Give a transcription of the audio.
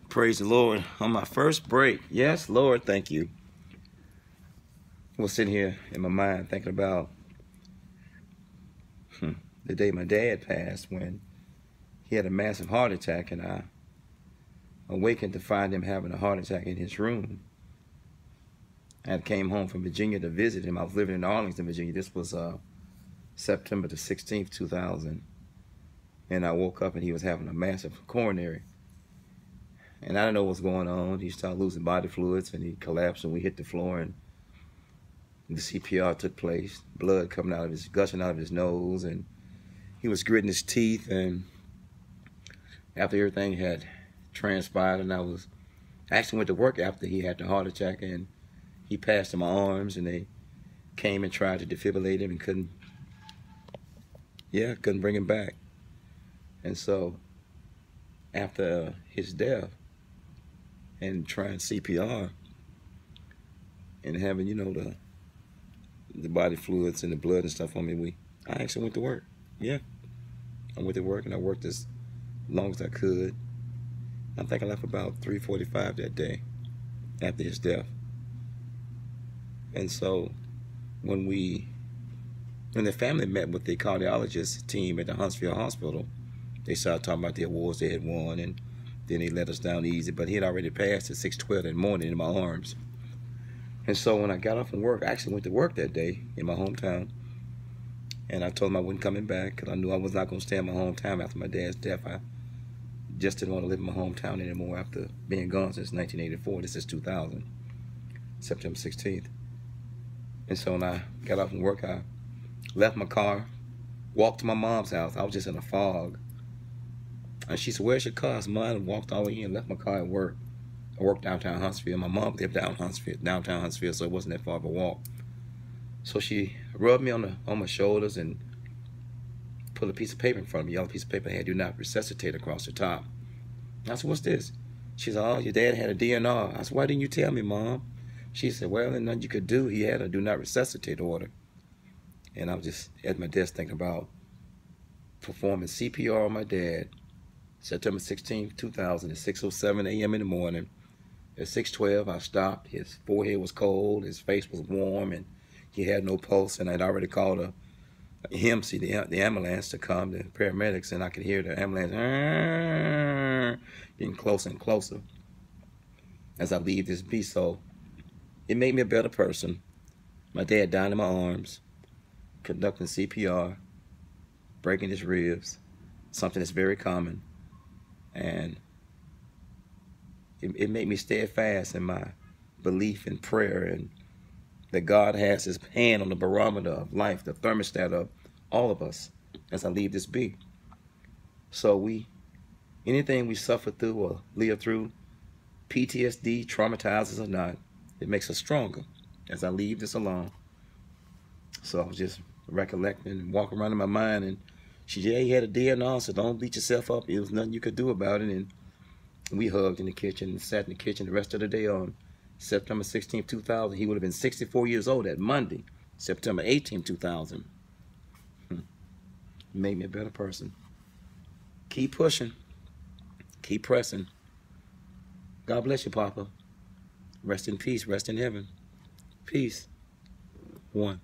Praise the Lord. On my first break. Yes, Lord, thank you. I was sitting here in my mind thinking about the day my dad passed, when he had a massive heart attack, and I awakened to find him having a heart attack in his room. I came home from Virginia to visit him. I was living in Arlington, Virginia. This was September the 16th, 2000. And I woke up and he was having a massive coronary. And I didn't know what's going on. He started losing body fluids and he collapsed, and we hit the floor, and the CPR took place. Blood coming out of his, gushing out of his nose, and he was gritting his teeth. And after everything had transpired, and I actually went to work after he had the heart attack, and he passed in my arms, and they came and tried to defibrillate him and couldn't bring him back. And so after his death and trying CPR and having, the body fluids and the blood and stuff on me, I actually went to work. Yeah, I went to work, and I worked as long as I could. I think I left about 3:45 that day after his death. And so when the family met with the cardiologist team at the Huntsville Hospital, they started talking about the awards they had won, and then they let us down easy. But he had already passed at 6:12 that morning in my arms. And so when I got off from work, I actually went to work that day in my hometown. And I told him I wasn't coming back because I knew I was not going to stay in my hometown after my dad's death. I just didn't want to live in my hometown anymore after being gone since 1984. This is 2000, September 16th. And so when I got off from work, I left my car, walked to my mom's house. I was just in a fog. And she said, "Where's your car?" I said, "Mine." Walked all the way in, left my car at work. I worked downtown Huntsville. My mom lived downtown Huntsville, so it wasn't that far of a walk. So she rubbed me on my shoulders and put a piece of paper in front of me. Yellow piece of paper had "Do not resuscitate" across the top. I said, "What's this?" She said, "Oh, your dad had a DNR." I said, "Why didn't you tell me, Mom?" She said, "Well, there's nothing you could do. He had a "Do not resuscitate" order." And I was just at my desk thinking about performing CPR on my dad, September 16th, 2000, at 6:07 a.m. in the morning. At 6:12, I stopped. His forehead was cold, his face was warm, and he had no pulse. And I'd already called the ambulance to come, the paramedics, and I could hear the ambulance getting closer and closer as I leave this beast. So it made me a better person. My dad died in my arms, conducting CPR, breaking his ribs, something that's very common. And it made me steadfast in my belief in prayer, and that God has his hand on the barometer of life, the thermostat of all of us as I leave this be. So anything we suffer through or live through, PTSD, traumatizes or not, it makes us stronger as I leave this alone. So I was just recollecting and walking around in my mind, and she said, "Yeah, he had a DNR, so don't beat yourself up. There was nothing you could do about it." And we hugged in the kitchen and sat in the kitchen the rest of the day. On September 16th, 2000, he would have been 64 years old that Monday, September 18th, 2000. It made me a better person. Keep pushing. Keep pressing. God bless you, Papa. Rest in peace. Rest in heaven. Peace. One.